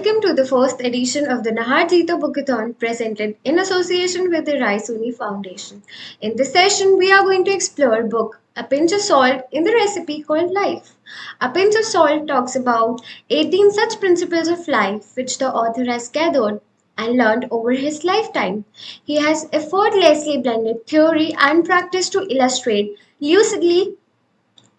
welcome to the first edition of the Nahar Jito Bookathon presented in association with the Rai Suni Foundation. In this session, we are going to explore book A Pinch of Salt in the recipe called Life. A Pinch of Salt talks about 18 such principles of life which the author has gathered and learned over his lifetime. He has effortlessly blended theory and practice to illustrate lucidly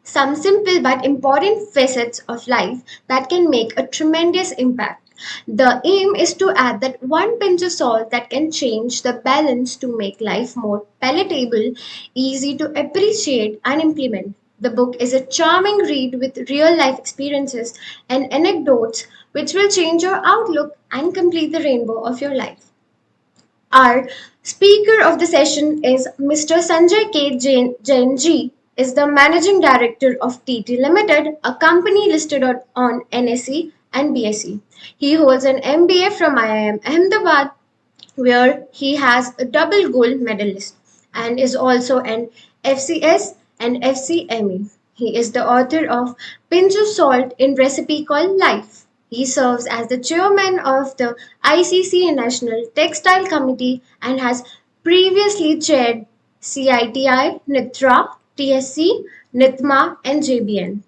some simple but important facets of life that can make a tremendous impact. The aim is to add that one pinch of salt that can change the balance to make life more palatable, easy to appreciate, and implement. The book is a charming read with real life experiences and anecdotes which will change your outlook and complete the rainbow of your life. Our speaker of the session is Mr. Sanjay K. Jain Ji, is the Managing Director of TT Limited, a company listed on NSE and BSE. He holds an MBA from IIM Ahmedabad, where he has a double gold medalist and is also an FCS and FCME. He is the author of Pinch of Salt in Recipe Called Life. He serves as the chairman of the ICC National Textile Committee and has previously chaired CITI, NITRA, TSC, NITMA, and JBN.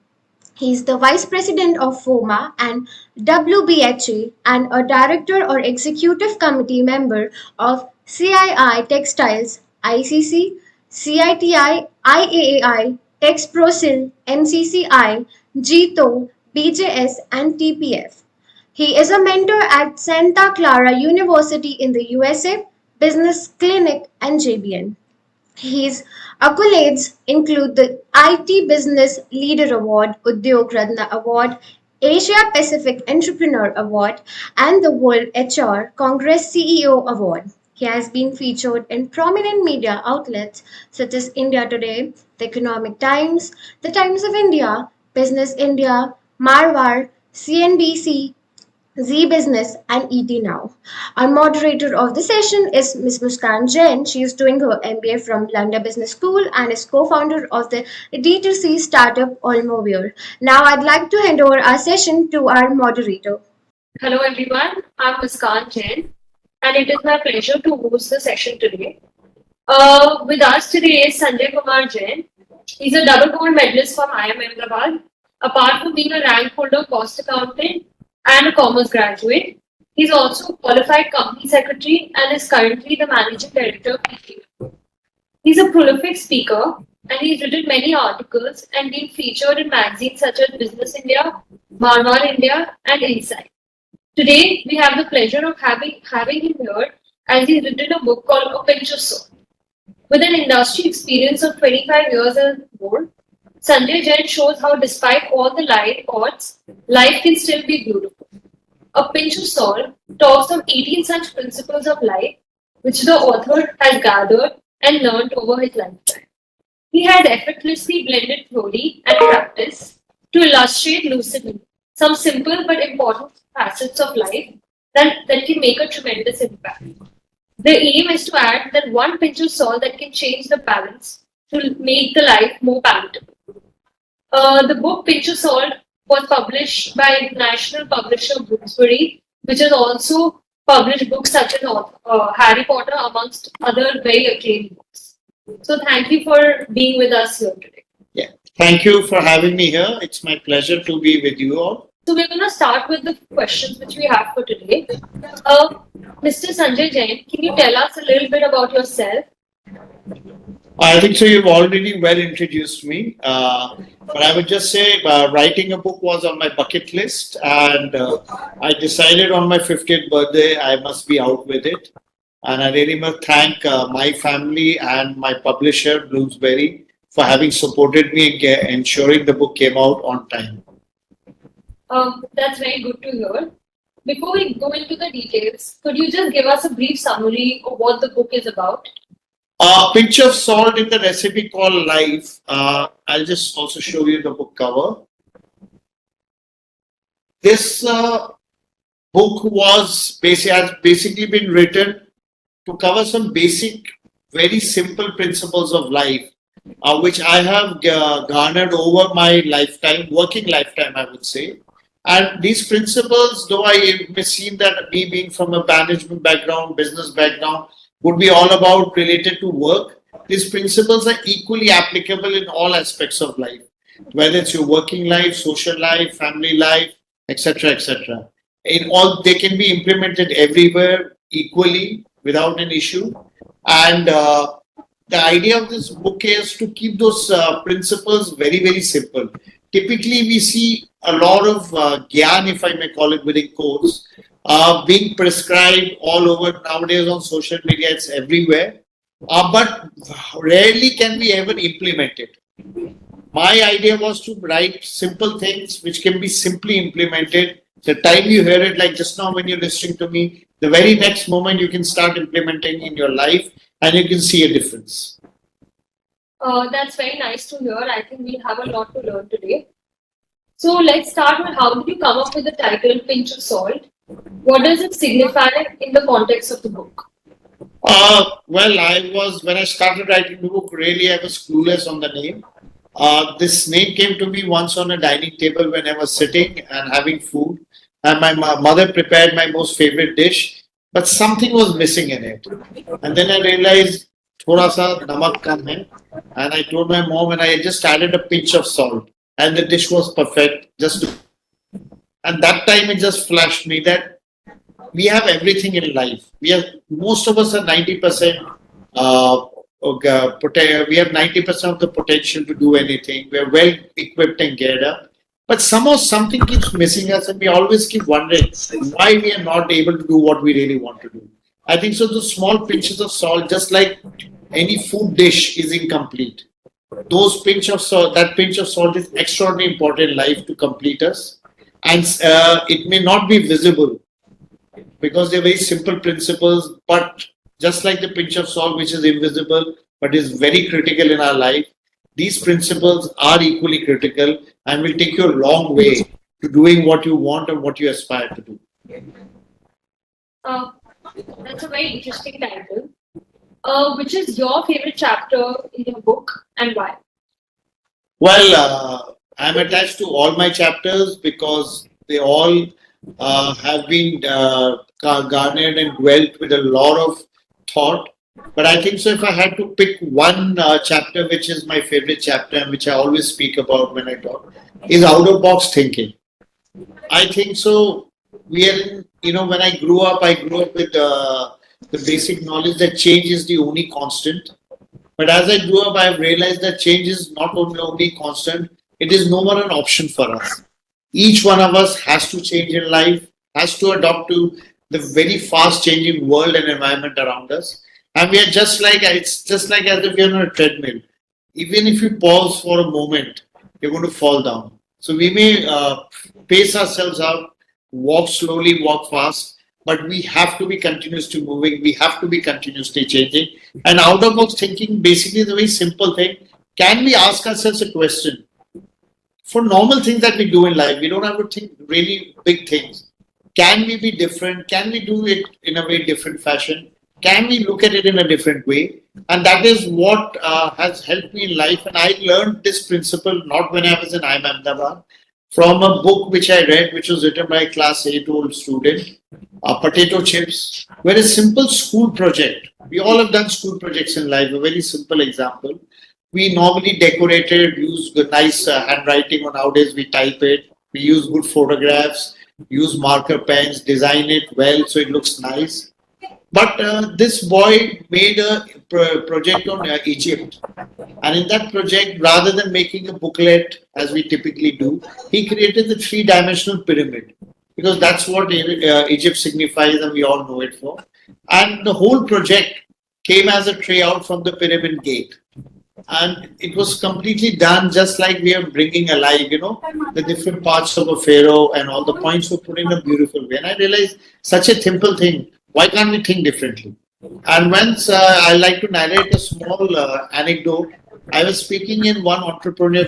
He is the Vice President of FOMA and WBHA and a Director or Executive Committee member of CII Textiles, ICC, CITI, IAAI, TexProsil, MCCI, GTO, BJS, and TPF. He is a mentor at Santa Clara University in the USA, Business Clinic, and JBN. His accolades include the IT Business Leader Award, Udyog Ratna Award, Asia Pacific Entrepreneur Award, and the World HR Congress CEO Award. He has been featured in prominent media outlets such as India Today, The Economic Times, The Times of India, Business India, Marwar, CNBC, Z Business, and ET Now. Our moderator of the session is Ms. Muskan Jain. She is doing her MBA from London Business School and is co-founder of the D2C startup Olmovere. Now I'd like to hand over our session to our moderator. Hello everyone, I'm Muskan Jain and it is my pleasure to host the session today. With us today is Sanjay Kumar Jain. He's a double gold medalist from IIM Ahmedabad. Apart from being a rank holder, cost accountant, and a commerce graduate, he's also a qualified company secretary and is currently the managing director of PT. He's a prolific speaker and he's written many articles and been featured in magazines such as Business India, Marwar India, and Insight. Today, we have the pleasure of having him here as he's written a book called A Pinch of Salt. With an industry experience of 25 years and more, Sanjay Jain shows how despite all the odds, life can still be beautiful. A Pinch of Salt talks of 18 such principles of life which the author has gathered and learned over his lifetime. He has effortlessly blended theory and practice to illustrate lucidly some simple but important facets of life that can make a tremendous impact. The aim is to add that one pinch of salt that can change the balance to make the life more palatable. The book Pinch of Salt was published by international publisher Orbitary, which has also published books such as Harry Potter, amongst other very acclaimed books. So thank you for being with us here today. Yeah, thank you for having me here. It's my pleasure to be with you all. So we're going to start with the questions which we have for today. Mr. Sanjay Jain, can you tell us a little bit about yourself? I think so. You've already well introduced me, but I would just say writing a book was on my bucket list, and I decided on my 50th birthday I must be out with it. And I really must thank my family and my publisher Bloomsbury for having supported me in ensuring the book came out on time. That's very good to hear. Before we go into the details, could you just give us a brief summary of what the book is about? A pinch of salt in the recipe called Life. I'll just also show you the book cover. This book has basically been written to cover some basic, very simple principles of life, which I have garnered over my lifetime, working lifetime, I would say. And these principles, though I may seem that me being from a management background, business background, would be all about related to work, these principles are equally applicable in all aspects of life, whether it's your working life, social life, family life, etc., etc. In all, they can be implemented everywhere equally without an issue. And the idea of this book is to keep those principles very, very simple. Typically, we see a lot of gyan, if I may call it within quotes, being prescribed all over nowadays on social media. It's everywhere, but rarely can we ever implement it. My idea was to write simple things which can be simply implemented. The time you hear it, like just now when you're listening to me, the very next moment you can start implementing in your life and you can see a difference. That's very nice to hear. I think we have a lot to learn today. So let's start with how did you come up with the title Pinch of Salt? What does it signify in the context of the book? Well, when I started writing the book, really I was clueless on the name. This name came to me once on a dining table when I was sitting and having food, and my mother prepared my most favorite dish, but something was missing in it. And then I realized thoda sa namak kam hai, and I told my mom, and I just added a pinch of salt, and the dish was perfect. And that time it just flashed me that we have everything in life. Most of us are 90%. We have 90% of the potential to do anything. We are well equipped and geared up. But somehow something keeps missing us, and we always keep wondering why we are not able to do what we really want to do. I think so. The small pinches of salt, just like any food dish, is incomplete. That pinch of salt is extraordinarily important in life to complete us, and it may not be visible because they're very simple principles, but just like the pinch of salt, which is invisible but is very critical in our life, these principles are equally critical and will take you a long way to doing what you want and what you aspire to do. Uh, that's a very interesting title. Which is your favorite chapter in your book and why? Well, I'm attached to all my chapters because they all have been garnered and dwelt with a lot of thought. But I think so. If I had to pick one chapter, which is my favorite chapter and which I always speak about when I talk, is out of box thinking. I think so. When I grew up with the basic knowledge that change is the only constant. But as I grew up, I've realized that change is not only constant, it is no more an option for us. Each one of us has to change in life, has to adopt to the very fast changing world and environment around us. And it's just like as if you're on a treadmill. Even if you pause for a moment, you're going to fall down. So we may pace ourselves out, walk slowly, walk fast, but we have to be continuously moving. We have to be continuously changing. And out of box thinking basically is a very simple thing. Can we ask ourselves a question? For normal things that we do in life, we don't have to think really big things. Can we be different? Can we do it in a very different fashion? Can we look at it in a different way? And that is what has helped me in life. And I learned this principle not when I was in IIM Ahmedabad, from a book which I read, which was written by a class 8-old student, Potato Chips, where a simple school project, we all have done school projects in life, a very simple example. We normally decorated, use good, nice handwriting, or nowadays we type it. We use good photographs, use marker pens, design it well so it looks nice. But this boy made a project on Egypt. And in that project, rather than making a booklet as we typically do, he created the three-dimensional pyramid because that's what Egypt signifies and we all know it for. And the whole project came as a tray out from the pyramid gate. And it was completely done just like we are bringing alive, the different parts of a pharaoh and all the points were put in a beautiful way. And I realized such a simple thing. Why can't we think differently? And once I like to narrate a small anecdote. I was speaking in one entrepreneur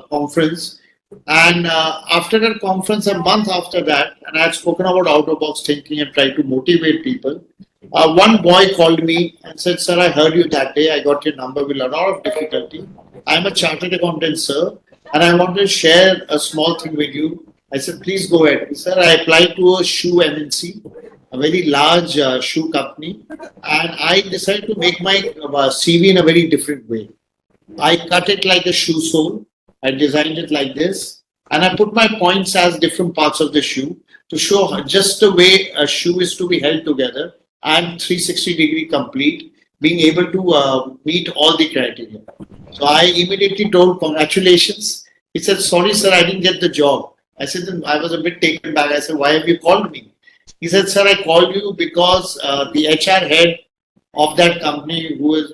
conference, and after that conference, a month after that, and I had spoken about out of box thinking and tried to motivate people. One boy called me and said, "Sir, I heard you that day. I got your number with a lot of difficulty. I'm a chartered accountant, sir, and I want to share a small thing with you. I said, please go ahead. He said, I applied to a shoe MNC, a very large shoe company, and I decided to make my CV in a very different way. I cut it like a shoe sole. I designed it like this, and I put my points as different parts of the shoe to show just the way a shoe is to be held together and 360-degree complete, being able to meet all the criteria. So I immediately told, congratulations. He said, sorry, sir, I didn't get the job. I said, then I was a bit taken back. I said, why have you called me? He said, sir, I called you because the HR head of that company who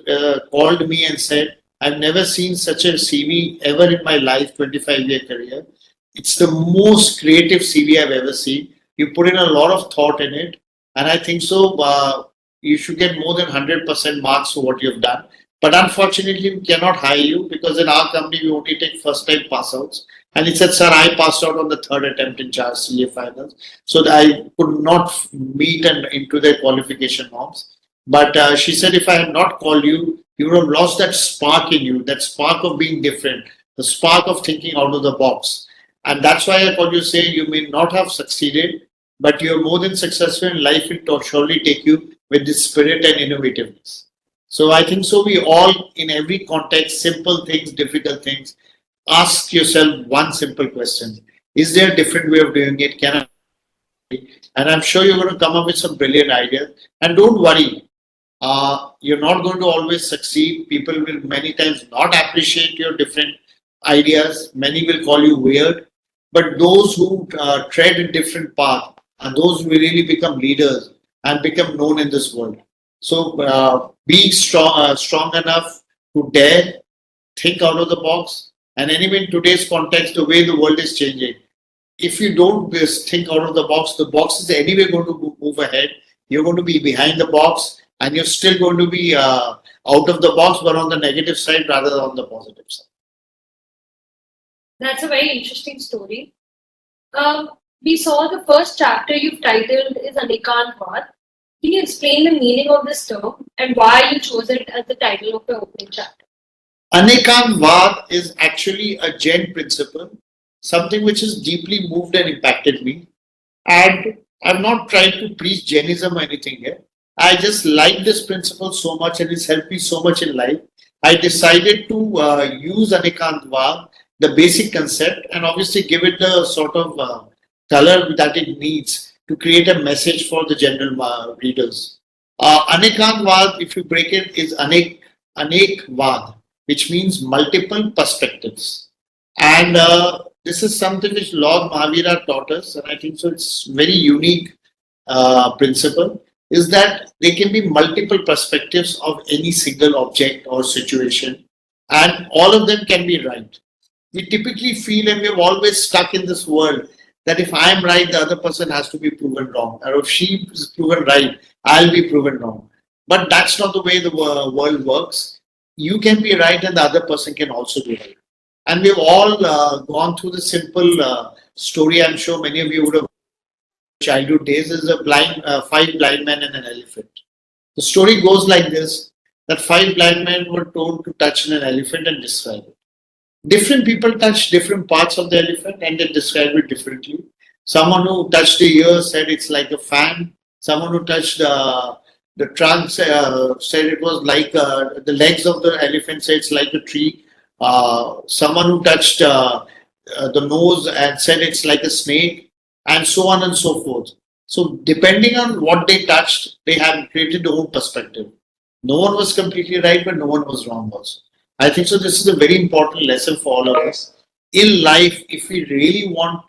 called me and said, I've never seen such a CV ever in my life, 25-year career. It's the most creative CV I've ever seen. You put in a lot of thought in it, and I think so. You should get more than 100% marks for what you've done. But unfortunately, we cannot hire you because in our company, we only take first-time pass-outs. And he said, sir, I passed out on the third attempt in JAR CA finals. So that I could not meet and into their qualification norms. But she said, if I had not called you, you would have lost that spark in you, that spark of being different, the spark of thinking out of the box. And that's why I called you saying you may not have succeeded, but you're more than successful in life. It will surely take you with this spirit and innovativeness. So I think so. We all, in every context, simple things, difficult things, ask yourself one simple question: is there a different way of doing it? Can I? And I'm sure you're going to come up with some brilliant ideas. And don't worry, you're not going to always succeed. People will many times not appreciate your different ideas. Many will call you weird. But those who tread a different path are those who really become leaders and become known in this world. So be strong enough to dare, think out of the box. And anyway, in today's context, the way the world is changing, if you don't think out of the box is anyway going to move ahead. You're going to be behind the box, and you're still going to be out of the box, but on the negative side rather than on the positive side. That's a very interesting story. We saw the first chapter you've titled is Anikan. Can you explain the meaning of this term and why you chose it as the title of the opening chapter? Anikan is actually a Jain principle, something which has deeply moved and impacted me. And I'm not trying to preach Jainism or anything here. I just like this principle so much and it's helped me so much in life. I decided to use Anikan, the basic concept, and obviously give it the sort of color that it needs to create a message for the general readers. Anikan, if you break it, is Anek which means multiple perspectives. And this is something which Lord Mahavira taught us, and I think so it's very unique principle, is that there can be multiple perspectives of any single object or situation, and all of them can be right. We typically feel, and we're always stuck in this world, that if I'm right, the other person has to be proven wrong. Or if she is proven right, I'll be proven wrong. But that's not the way the world works. You can be right and the other person can also be right. And we've all gone through the simple story. I'm sure many of you would have childhood days is a five blind men and an elephant. The story goes like this, that five blind men were told to touch an elephant and describe it. Different people touch different parts of the elephant and they describe it differently. Someone who touched the ear said it's like a fan. Someone who touched the trunk said it was like the legs of the elephant said it's like a tree. Someone who touched the nose and said it's like a snake, and so on and so forth. So depending on what they touched, they have created their own perspective. No one was completely right, but no one was wrong also. I think so. This is a very important lesson for all of us. In life, if we really want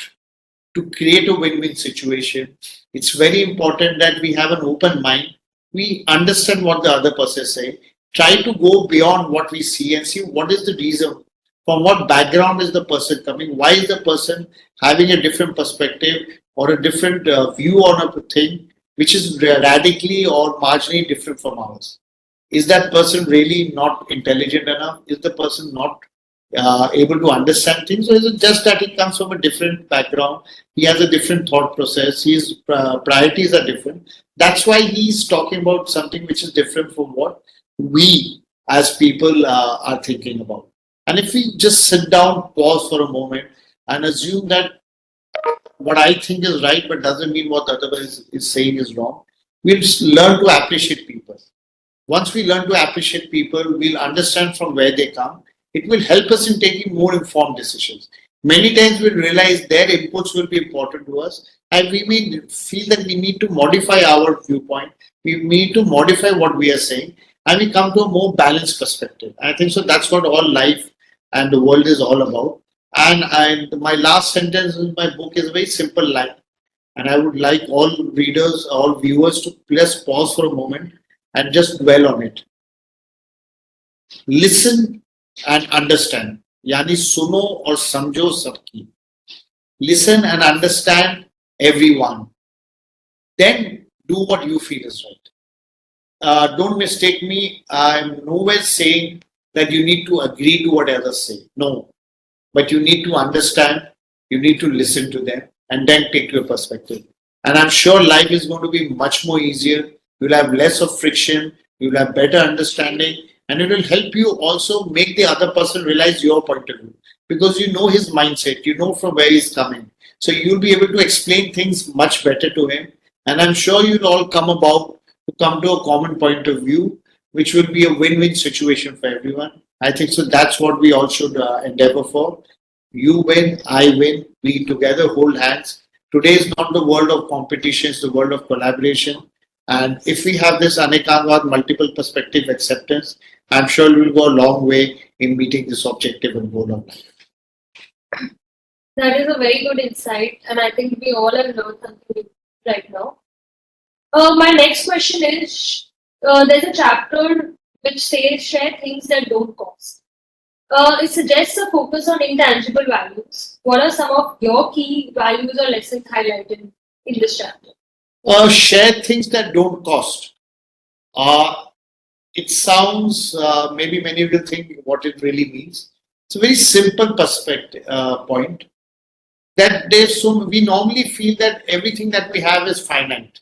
to create a win-win situation, it's very important that we have an open mind. We understand what the other person is saying. Try to go beyond what we see and see what is the reason. From what background is the person coming? Why is the person having a different perspective or a different view on a thing which is radically or marginally different from ours? Is that person really not intelligent enough? Is the person not able to understand things? Or is it just that he comes from a different background? He has a different thought process. His priorities are different. That's why he's talking about something which is different from what we as people are thinking about. And if we just sit down, pause for a moment, and assume that what I think is right, but doesn't mean what the other one is saying is wrong. We'll just learn to appreciate people. Once we learn to appreciate people, we'll understand from where they come. It will help us in taking more informed decisions. Many times we'll realize their inputs will be important to us, and we may feel that we need to modify our viewpoint. We need to modify what we are saying, and we come to a more balanced perspective. I think so. That's what all life and the world is all about. And my last sentence in my book is a very simple line. And I would like all readers, all viewers to just pause for a moment and just dwell on it. Listen and understand. Yani suno or samjho sabki. Listen and understand everyone. Then do what you feel is right. Don't mistake me. I'm nowhere saying that you need to agree to what others say. No. But you need to understand, you need to listen to them, and then take your perspective. And I'm sure life is going to be much more easier. You'll have less of friction, you'll have better understanding, and it will help you also make the other person realize your point of view because you know his mindset, you know from where he's coming. So you'll be able to explain things much better to him. And I'm sure you'll all come to a common point of view, which will be a win-win situation for everyone. I think so. That's what we all should endeavor for. You win, I win. We together hold hands. Today is not the world of competition; it's the world of collaboration. And if we have this Anikan multiple perspective acceptance, I'm sure we'll go a long way in meeting this objective and goal of life. That is a very good insight, and I think we all have learned something right now. My next question is there's a chapter which says share things that don't cost. It suggests a focus on intangible values. What are some of your key values or lessons highlighted in this chapter? Share things that don't cost. It sounds, maybe many will think what it really means. It's a very simple perspective point that we normally feel that everything that we have is finite.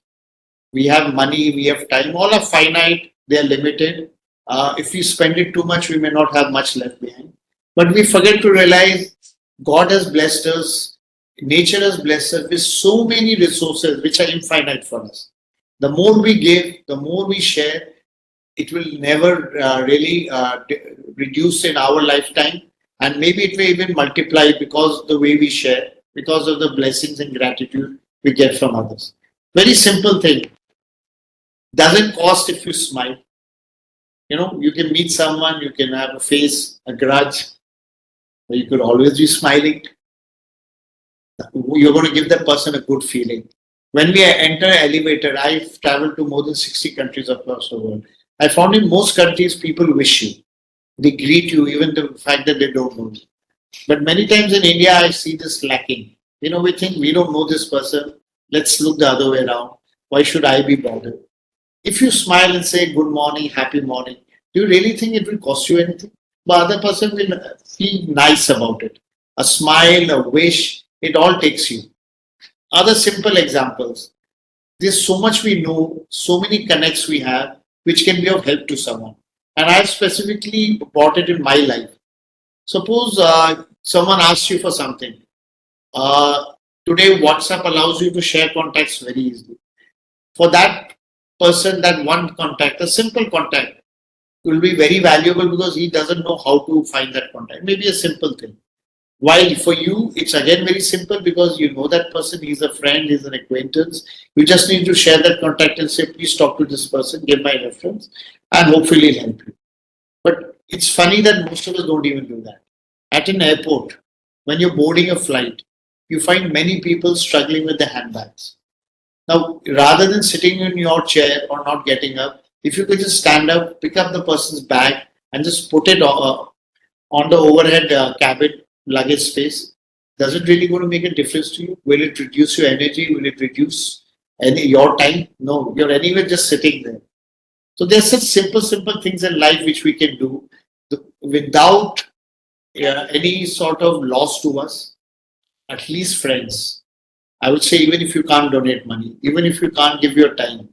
We have money, we have time, all are finite, they are limited. If we spend it too much, we may not have much left behind. But we forget to realize God has blessed us, nature has blessed us with so many resources which are infinite for us. The more we give, the more we share, it will never really reduce in our lifetime. And maybe it may even multiply because of the way we share, because of the blessings and gratitude we get from others. Very simple thing. Doesn't cost if you smile. You know, you can meet someone, you can have a face, a grudge, but you could always be smiling. You're going to give that person a good feeling. When we enter an elevator, I've traveled to more than 60 countries across the world. I found in most countries, people wish you. They greet you, even the fact that they don't know you. But many times in India, I see this lacking. You know, we think we don't know this person. Let's look the other way around. Why should I be bothered? If you smile and say good morning, happy morning, do you really think it will cost you anything? The other person will feel nice about it. A smile, a wish, it all takes you. Other simple examples. There's so much we know, so many connects we have, which can be of help to someone. And I've specifically brought it in my life. Suppose someone asks you for something. Today, WhatsApp allows you to share contacts very easily. For that person, that one contact, a simple contact, will be very valuable because he doesn't know how to find that contact. Maybe a simple thing. While for you, it's again very simple because you know that person, he's a friend, he's an acquaintance. You just need to share that contact and say, please talk to this person, give my reference, and hopefully he'll help you. But it's funny that most of us don't even do that. At an airport, when you're boarding a flight, you find many people struggling with their handbags. Now, rather than sitting in your chair or not getting up, if you could just stand up, pick up the person's bag, and just put it on the overhead cabin luggage space, does it really going to make a difference to you? Will it reduce your energy? Will it reduce your time? No, you're anyway just sitting there. So there's such simple things in life which we can do without any sort of loss to us. At least friends. I would say even if you can't donate money, even if you can't give your time,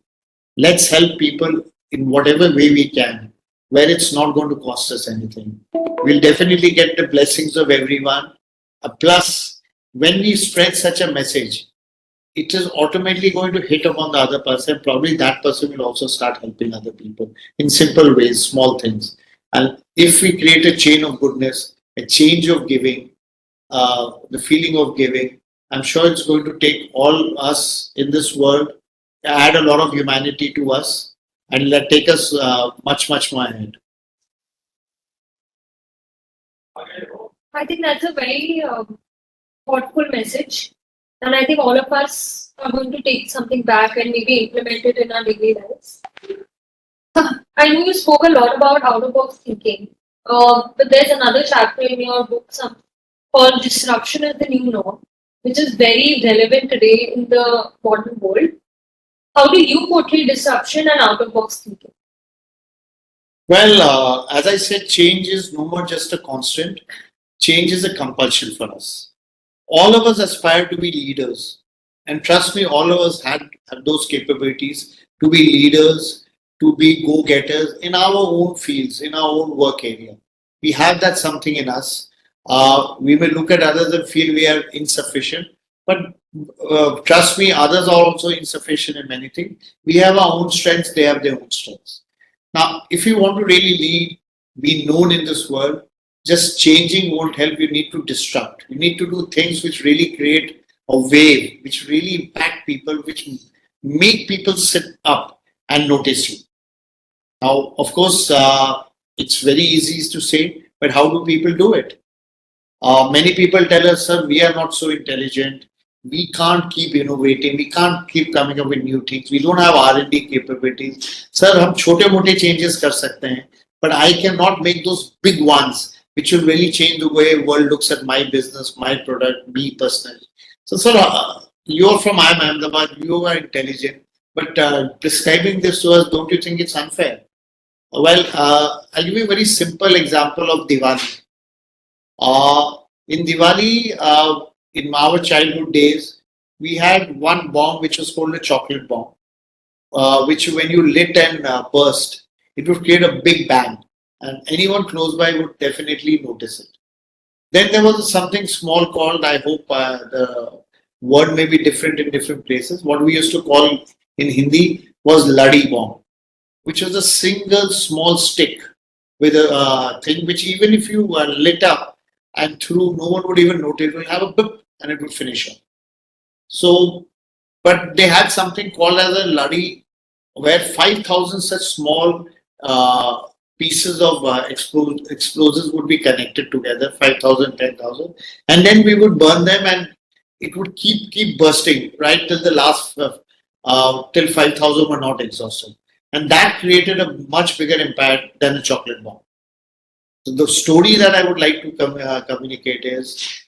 let's help people in whatever way we can, where it's not going to cost us anything. We'll definitely get the blessings of everyone. Plus, when we spread such a message, it is automatically going to hit upon the other person. Probably that person will also start helping other people in simple ways, small things. And if we create a chain of goodness, a change of giving, the feeling of giving, I'm sure it's going to take all us in this world, add a lot of humanity to us, and let take us much, much more ahead. I think that's a very thoughtful message. And I think all of us are going to take something back and maybe implement it in our daily lives. I know you spoke a lot about out of box thinking, but there's another chapter in your book called Disruption is the New Norm, which is very relevant today in the modern world. How do you portray disruption and out of box thinking? Well, as I said, change is no more just a constant, change is a compulsion for us. All of us aspire to be leaders. And trust me, all of us have those capabilities to be leaders, to be go getters in our own fields, in our own work area. We have that something in us. We may look at others and feel we are insufficient, but trust me, others are also insufficient in many things. We have our own strengths, they have their own strengths. Now, if you want to really lead, be known in this world, just changing won't help. You need to disrupt. You need to do things which really create a wave, which really impact people, which make people sit up and notice you. Now, of course, it's very easy to say, but how do people do it? Many people tell us, sir, we are not so intelligent. We can't keep innovating. We can't keep coming up with new things. We don't have R&D capabilities. Sir, हम छोटे-मोटे changes कर सकते हैं, but I cannot make those big ones which will really change the way world looks at my business, my product, me personally. So, sir, you're from IIM Ahmedabad. You are intelligent, but prescribing this to us, don't you think it's unfair? Well, I'll give you a very simple example of Diwali. In Diwali, in our childhood days, we had one bomb which was called a chocolate bomb, which when you lit and burst, it would create a big bang, and anyone close by would definitely notice it. Then there was something small called, I hope the word may be different in different places, what we used to call in Hindi was Ladi bomb, which was a single small stick with a thing which even if you lit up and threw, no one would even notice. It will have a bip and it would finish up. So, but they had something called as a Ladi, where 5,000 such small pieces of explosives would be connected together, 5,000, 10,000, and then we would burn them and it would keep bursting right till the last, till 5,000 were not exhausted. And that created a much bigger impact than a chocolate bomb. So the story that I would like to communicate is,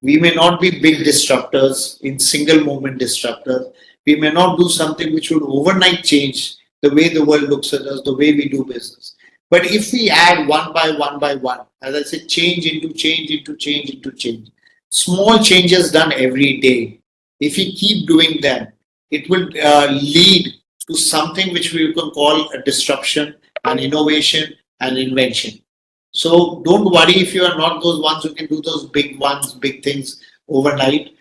we may not be big disruptors, in single moment disruptors. We may not do something which will overnight change the way the world looks at us, the way we do business. But if we add one by one, as I said, change into change into change into change, small changes done every day, if we keep doing them, it will lead to something which we can call a disruption, an innovation, an invention. So don't worry if you are not those ones who can do those big ones, big things overnight.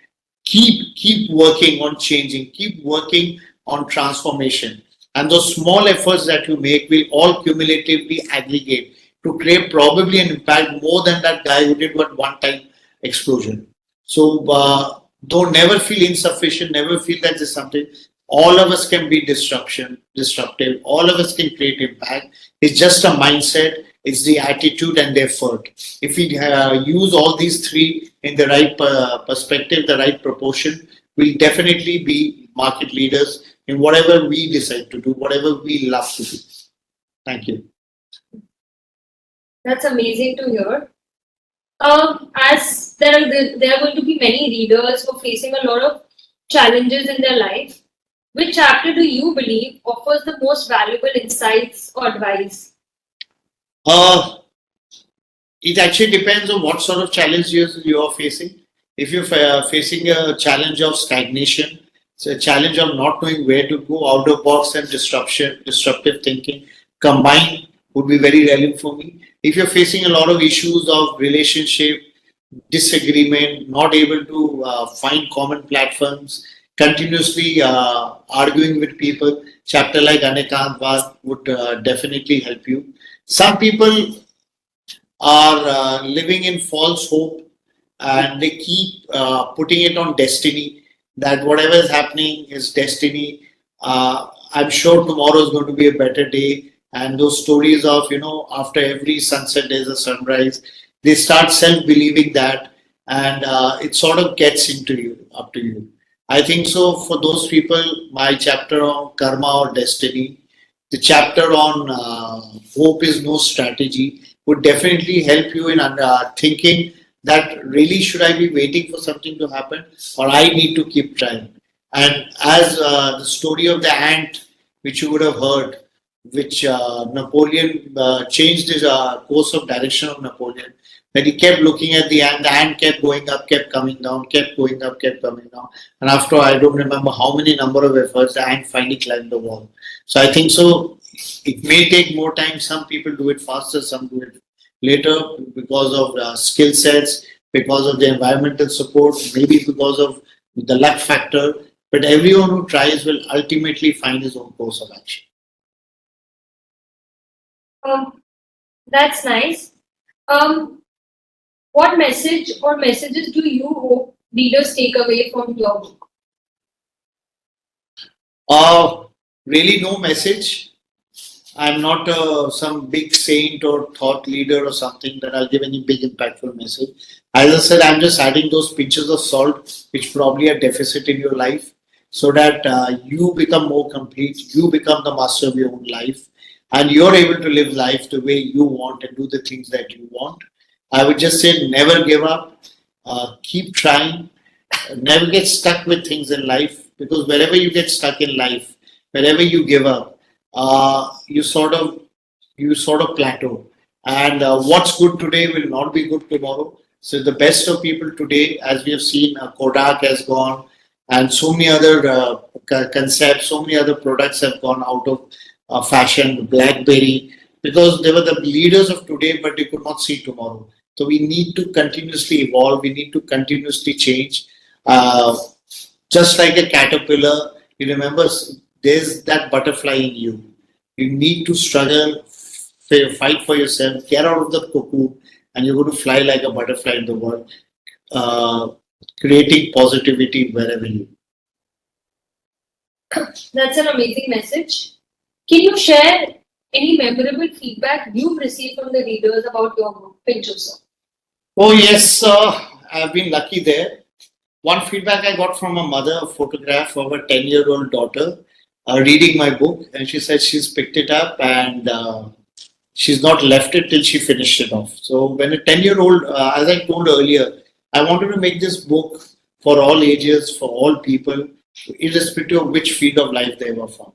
Keep working on changing, keep working on transformation. And those small efforts that you make will all cumulatively aggregate to create probably an impact more than that guy who did one time explosion. So don't never feel insufficient, never feel that there's something. All of us can be disruptive. All of us can create impact. It's just a mindset. It's the attitude and the effort. If we use all these three in the right perspective, the right proportion, we'll definitely be market leaders in whatever we decide to do, whatever we love to do. Thank you. That's amazing to hear. As there are going to be many readers who are facing a lot of challenges in their life, which chapter do you believe offers the most valuable insights or advice? It actually depends on what sort of challenges you are facing. If you're facing a challenge of stagnation, it's a challenge of not knowing where to go, out of box and disruptive thinking combined would be very relevant for me. If you're facing a lot of issues of relationship, disagreement, not able to find common platforms, continuously arguing with people. Chapter like Anikan would definitely help you. Some people are living in false hope and they keep putting it on destiny, that whatever is happening is destiny. I'm sure tomorrow is going to be a better day. And those stories of, after every sunset there's a sunrise, they start self believing that, and it sort of gets into you, up to you. I think so for those people, my chapter on karma or destiny, the chapter on hope is no strategy would definitely help you in thinking that really should I be waiting for something to happen or I need to keep trying. And as the story of the ant, which you would have heard, which Napoleon changed his course of direction of Napoleon. When he kept looking at the ant kept going up, kept coming down, kept going up, kept coming down. And after I don't remember how many number of efforts, the ant finally climbed the wall. So I think so. It may take more time. Some people do it faster, some do it later because of skill sets, because of the environmental support, maybe because of the luck factor. But everyone who tries will ultimately find his own course of action. That's nice. Um, what message or messages do you hope readers take away from your book? Really, no message. I'm not some big saint or thought leader or something that I'll give any big impactful message. As I said, I'm just adding those pinches of salt, which probably are deficit in your life, so that you become more complete, you become the master of your own life, and you're able to live life the way you want and do the things that you want. I would just say never give up, keep trying, never get stuck with things in life, because wherever you get stuck in life, wherever you give up, you sort of plateau. And what's good today will not be good tomorrow. So the best of people today, as we have seen, Kodak has gone, and so many other concepts, so many other products have gone out of fashion. BlackBerry, because they were the leaders of today, but they could not see tomorrow. So we need to continuously evolve. We need to continuously change. Uh, just like a caterpillar, you remember there's that butterfly in you. You need to struggle, fight for yourself, get out of the cocoon, and you're going to fly like a butterfly in the world, uh, creating positivity wherever you. That's an amazing message. Can you share any memorable feedback you've received from the readers about your book, Pinch of Salt? Oh yes, I've been lucky there. One feedback I got from a mother, a photograph of a 10-year-old daughter reading my book, and she said she's picked it up and she's not left it till she finished it off. So when a 10-year-old, as I told earlier, I wanted to make this book for all ages, for all people, irrespective of which field of life they were from.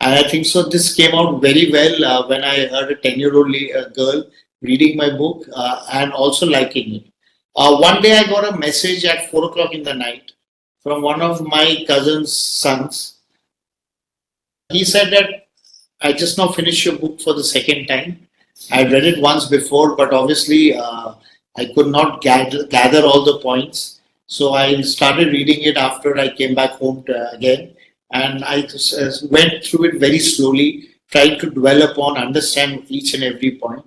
And I think so. This came out very well when I heard a 10-year-old girl reading my book and also liking it. One day I got a message at 4 o'clock in the night from one of my cousin's sons. He said that I just now finished your book for the second time. I read it once before, but obviously I could not gather all the points. So I started reading it after I came back home again. And I went through it very slowly, trying to dwell upon, understand each and every point.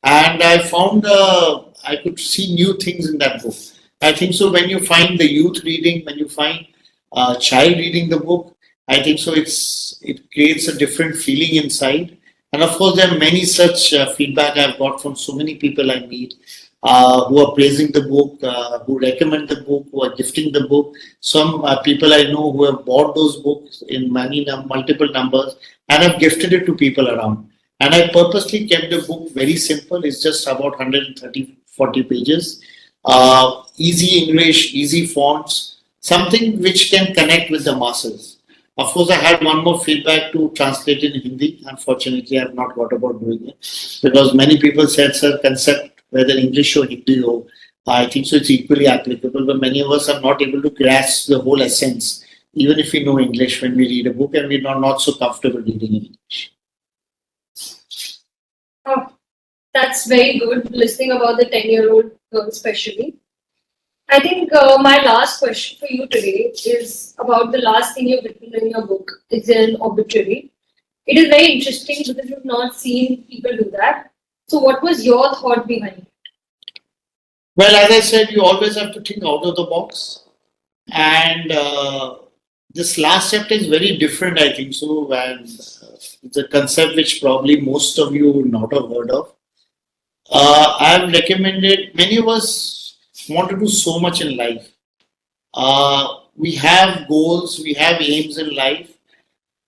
And I found I could see new things in that book. I think so. When you find the youth reading, when you find a child reading the book, I think so. It creates a different feeling inside. And of course, there are many such feedback I've got from so many people I meet who are praising the book, who recommend the book, who are gifting the book. Some people I know who have bought those books in multiple numbers and have gifted it to people around. And I purposely kept the book very simple. It's just about 130, 40 pages. Easy English, easy fonts, something which can connect with the masses. Of course, I had one more feedback to translate in Hindi. Unfortunately, I have not got about doing it because many people said, sir, concept whether English or Hindi or I think so it's equally applicable, but many of us are not able to grasp the whole essence, even if we know English when we read a book and we're not so comfortable reading in English. Oh, that's very good listening about the 10-year-old girl, especially. I think my last question for you today is about the last thing you've written in your book. It's an obituary. It is very interesting because you've not seen people do that. So, what was your thought behind it? Well, as I said, you always have to think out of the box. And this last chapter is very different, I think so. And it's a concept which probably most of you would not have heard of. I've recommended, many of us want to do so much in life. We have goals, we have aims in life,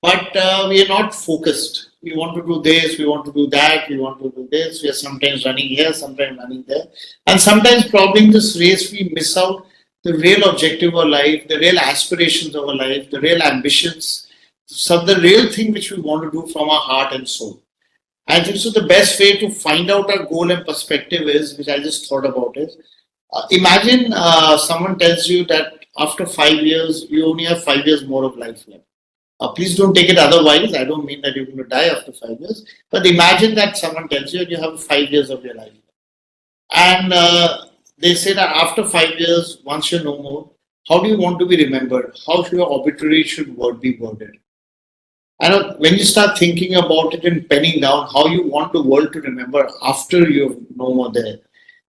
but we are not focused. We want to do this, we want to do that, we want to do this. We are sometimes running here, sometimes running there. And sometimes, probably in this race, we miss out the real objective of life, the real aspirations of our life, the real ambitions, so the real thing which we want to do from our heart and soul. I think so. The best way to find out our goal and perspective is, which I just thought about, is imagine someone tells you that after 5 years, you only have 5 years more of life left. Please don't take it otherwise. I don't mean that you're going to die after 5 years, but imagine that someone tells you you have 5 years of your life. And they say that after 5 years, once you're no more, how do you want to be remembered? How should your obituary should be worded? And when you start thinking about it and penning down how you want the world to remember after you're no more there,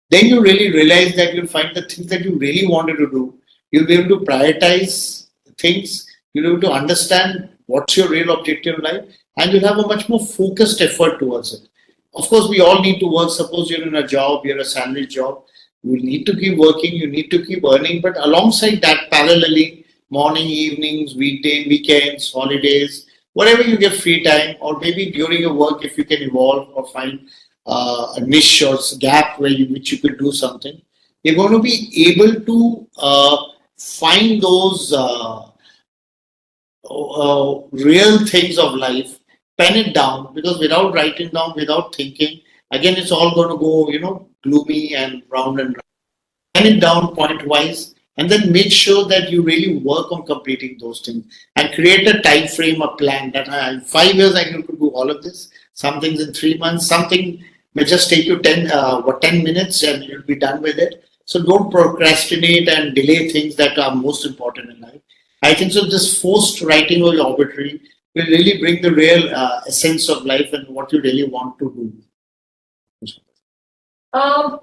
then you really realize that you'll find the things that you really wanted to do. You'll be able to prioritize things. You'll be able to understand what's your real objective in life, and you'll have a much more focused effort towards it. Of course, we all need to work. Suppose you're in a job, you're a salary job. You need to keep working. You need to keep earning. But alongside that, parallelly, morning, evenings, weekday, weekends, holidays, whatever you get free time, or maybe during your work, if you can evolve or find a niche or gap which you could do something, you're going to be able to find those real things of life, pen it down, because without writing down, without thinking, again, it's all going to go, gloomy and round and round. Pen it down point wise, and then make sure that you really work on completing those things and create a time frame, a plan that in 5 years I need to do all of this. Some things in 3 months, something may just take you 10 minutes and you'll be done with it. So don't procrastinate and delay things that are most important in life. I think so. This forced writing of your obituary will really bring the real essence of life and what you really want to do. Um,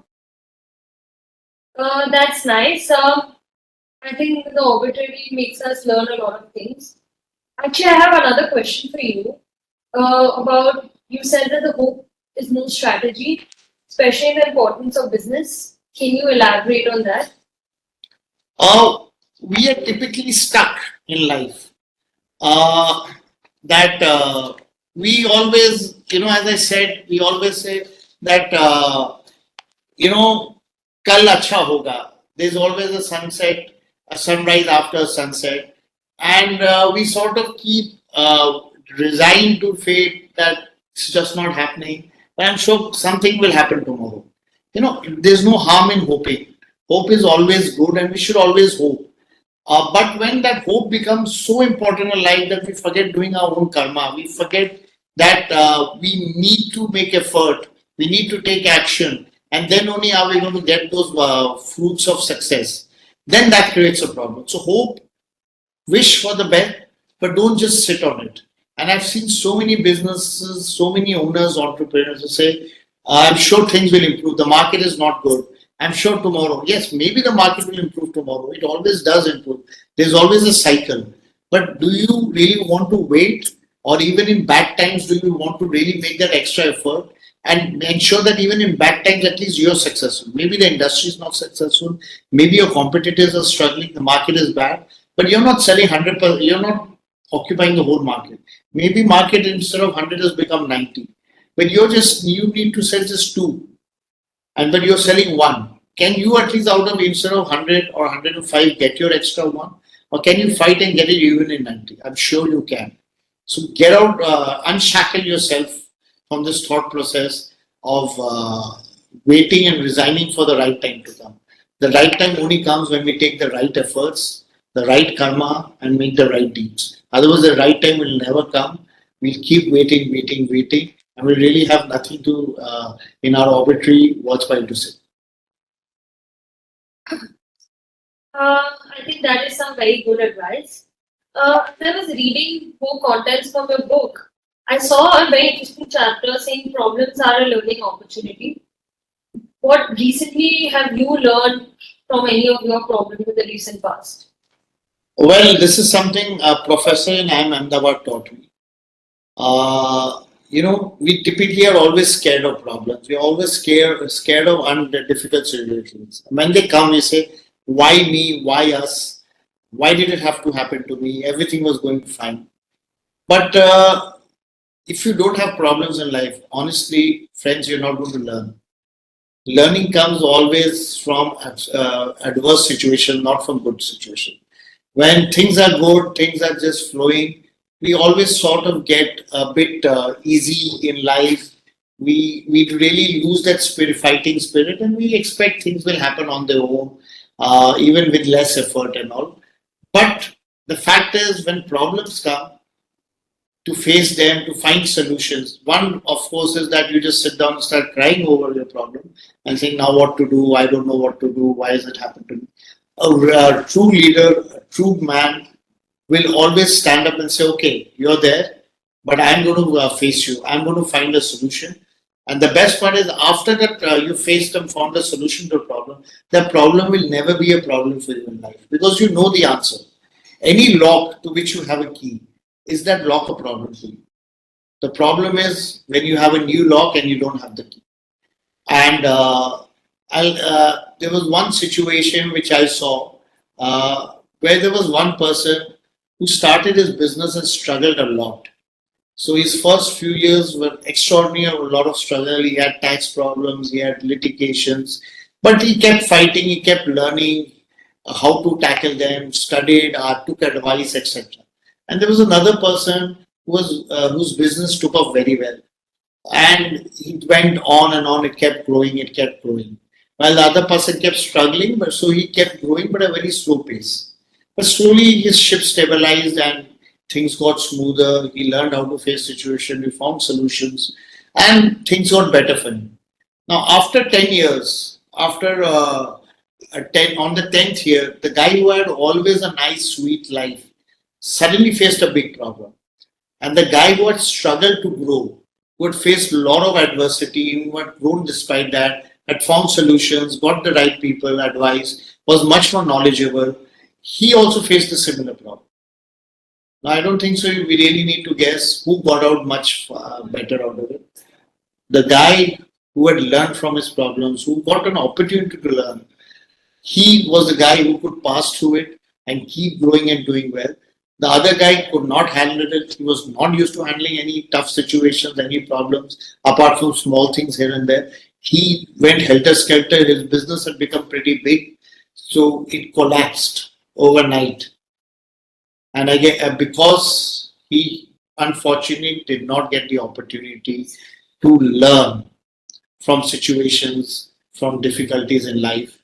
that's nice. I think the obituary makes us learn a lot of things. Actually, I have another question for you about you said that the hope is no strategy, especially the importance of business. Can you elaborate on that? Uh, we are typically stuck in life. That we always, as I said, we always say that, you know, kal acha hoga. There's always a sunset, a sunrise after a sunset. And we sort of keep resigned to fate that it's just not happening. But I'm sure something will happen tomorrow. There's no harm in hoping. Hope is always good and we should always hope. But when that hope becomes so important in life that we forget doing our own karma, we forget that we need to make effort, we need to take action, and then only are we going to get those fruits of success. Then that creates a problem. So hope, wish for the best, but don't just sit on it. And I've seen so many businesses, so many owners, entrepreneurs who say, I'm sure things will improve. The market is not good. I'm sure tomorrow, yes, maybe the market will improve tomorrow. It always does improve. There's always a cycle. But do you really want to wait? Or even in bad times, do you want to really make that extra effort and ensure that even in bad times, at least you're successful? Maybe the industry is not successful. Maybe your competitors are struggling. The market is bad. But you're not selling 100%. You're not occupying the whole market. Maybe market instead of 100 has become 90. But you need to sell just two and but you're selling one. Can you at least out of instead of 100 or 105 get your extra one? Or can you fight and get it even in 90? I'm sure you can. So get out, unshackle yourself from this thought process of waiting and resigning for the right time to come. The right time only comes when we take the right efforts, the right karma, and make the right deeds. Otherwise, the right time will never come. We'll keep waiting, waiting, waiting, and we really have nothing to in our arbitrary worthwhile to say. I think that is some very good advice. When I was reading book contents from your book, I saw a very interesting chapter saying problems are a learning opportunity. What recently have you learned from any of your problems in the recent past? Well, this is something a professor in IIM Ahmedabad taught me. We typically are always scared of problems. We're always scared of difficult situations. When they come, we say, "Why me? Why us? Why did it have to happen to me? Everything was going fine." But if you don't have problems in life, honestly, friends, you're not going to learn. Learning comes always from adverse situation, not from good situation. When things are good, things are just flowing, we always sort of get a bit easy in life. We really lose that spirit, fighting spirit, and we expect things will happen on their own, even with less effort and all. But the fact is, when problems come, to face them, to find solutions. One, of course, is that you just sit down and start crying over your problem and saying, now what to do? I don't know what to do. Why has it happened to me? A true leader, a true man will always stand up and say, okay, you're there, but I'm going to face you. I'm going to find a solution. And the best part is, after that, you faced and found a solution to a problem, the problem will never be a problem for you in life because you know the answer. Any lock to which you have a key, is that lock a problem for you? The problem is when you have a new lock and you don't have the key. And there was one situation which I saw where there was one person who started his business and struggled a lot. So his first few years were extraordinary, a lot of struggle. He had tax problems, he had litigations, but he kept fighting, he kept learning how to tackle them, studied, took advice, etc. And there was another person whose business took off very well, and it went on and on. It kept growing, it kept growing. While the other person kept struggling, but so he kept growing, but at a very slow pace. But slowly his ship stabilized and things got smoother. He learned how to face situation. He found solutions, and things got better for him. Now, after 10 years, after on the 10th year, the guy who had always a nice, sweet life suddenly faced a big problem. And the guy who had struggled to grow, who had faced a lot of adversity, who had grown despite that, had found solutions, got the right people, advice, was much more knowledgeable, he also faced a similar problem. Now, I don't think so. We really need to guess who got out much better out of it. The guy who had learned from his problems, who got an opportunity to learn, he was the guy who could pass through it and keep growing and doing well. The other guy could not handle it. He was not used to handling any tough situations, any problems, apart from small things here and there. He went helter skelter. His business had become pretty big, so it collapsed overnight. And again, because he unfortunately did not get the opportunity to learn from situations, from difficulties in life,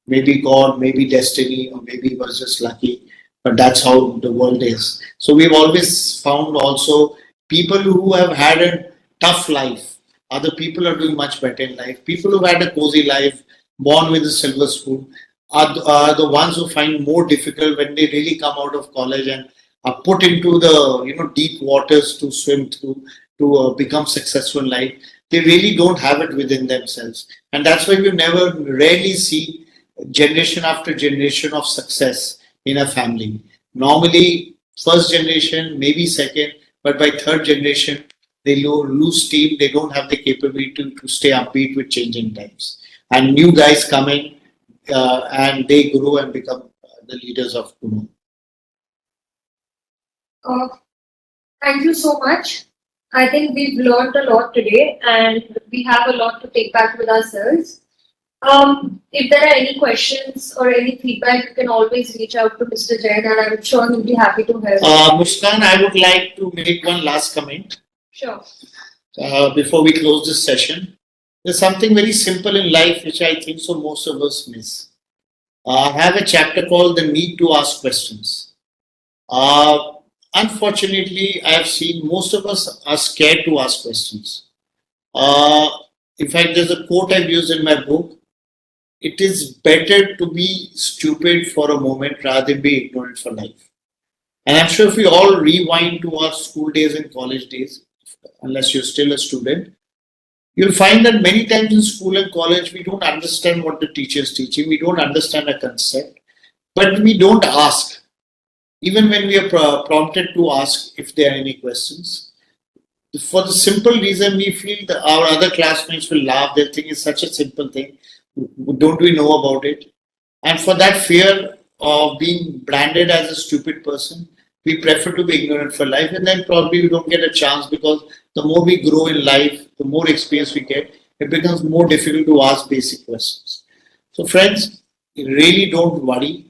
maybe God, maybe destiny, or maybe he was just lucky. But that's how the world is. So we've always found also people who have had a tough life. Other people are doing much better in life. People who had a cozy life, born with a silver spoon, are the ones who find more difficult when they really come out of college and are put into the deep waters to swim through to become successful in life. They really don't have it within themselves, and that's why we never rarely see generation after generation of success in a family. Normally, first generation, maybe second, but by third generation, they lose steam. They don't have the capability to stay upbeat with changing times. And new guys come in and they grow and become the leaders of tomorrow. Uh, Thank you so much. I think we've learned a lot today and we have a lot to take back with ourselves. If there are any questions or any feedback, you can always reach out to Mr. Jain and I'm sure he'll be happy to help. Muskan, I would like to make one last comment Sure. before we close this session. There's something very simple in life which I think so most of us miss. I have a chapter called The Need to Ask Questions. Uh, Unfortunately, I have seen most of us are scared to ask questions. Uh, in fact, there's a quote I've used in my book. it is better to be stupid for a moment rather than be ignorant for life. And I'm sure if we all rewind to our school days and college days, unless you're still a student, you'll find that many times in school and college, we don't understand what the teacher is teaching. We don't understand a concept, but we don't ask. Even when we are prompted to ask if there are any questions, for the simple reason we feel that our other classmates will laugh. They'll think it's such a simple thing. Don't we know about it? And for that fear of being branded as a stupid person, we prefer to be ignorant for life, and then probably we don't get a chance because the more we grow in life, the more experience we get, it becomes more difficult to ask basic questions. So, friends, really don't worry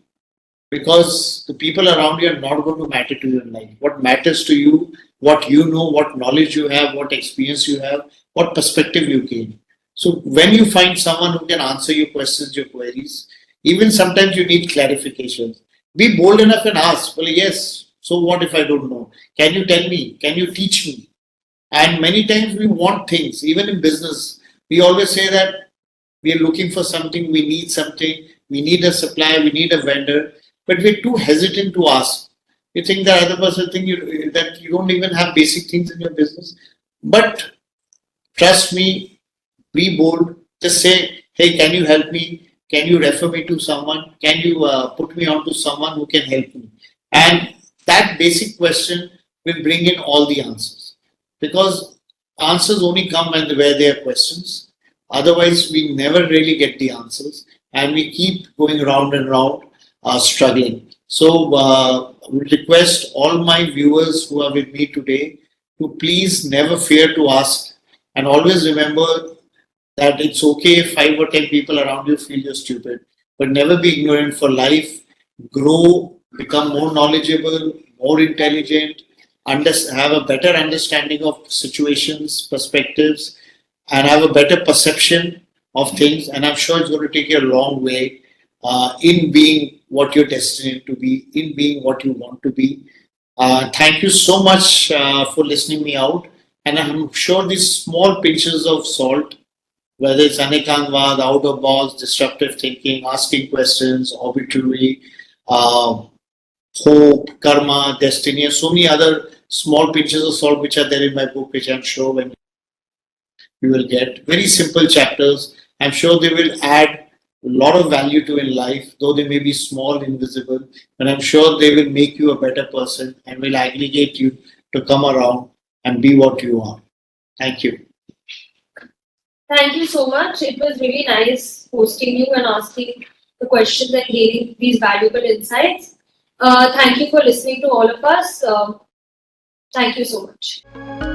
because the people around you are not going to matter to you in life. What matters to you, what you know, what knowledge you have, what experience you have, what perspective you gain. So when you find someone who can answer your questions, your queries, even sometimes you need clarifications. Be bold enough and ask, well, yes, so what if I don't know? Can you tell me? Can you teach me? And many times we want things, even in business. We always say that we are looking for something, we need a supplier, we need a vendor, but we're too hesitant to ask. You think the other person think that you don't even have basic things in your business. But trust me, be bold. Just say, hey, can you help me? Can you refer me to someone? Can you put me on to someone who can help me? And that basic question will bring in all the answers. Because answers only come where there are questions. Otherwise, we never really get the answers. And we keep going round and round, struggling. So, I would request all my viewers who are with me today to please never fear to ask and always remember that it's okay if 5 or 10 people around you feel you're stupid, but never be ignorant for life. Grow, become more knowledgeable, more intelligent, have a better understanding of situations, perspectives, and have a better perception of things. And I'm sure it's going to take you a long way in being what you're destined to be, in being what you want to be. Thank you so much for listening me out. And I'm sure these small pinches of salt, whether it's Anikan, the out of box, disruptive thinking, asking questions, arbitrary, uh, hope, karma, destiny, and so many other small pinches of salt which are there in my book, which I'm sure when you will get very simple chapters. I'm sure they will add a lot of value to in life, though they may be small, invisible, but I'm sure they will make you a better person and will aggregate you to come around and be what you are. Thank you. Thank you so much. It was really nice hosting you and asking the questions and gaining these valuable insights. Thank you for listening to all of us. Thank you so much.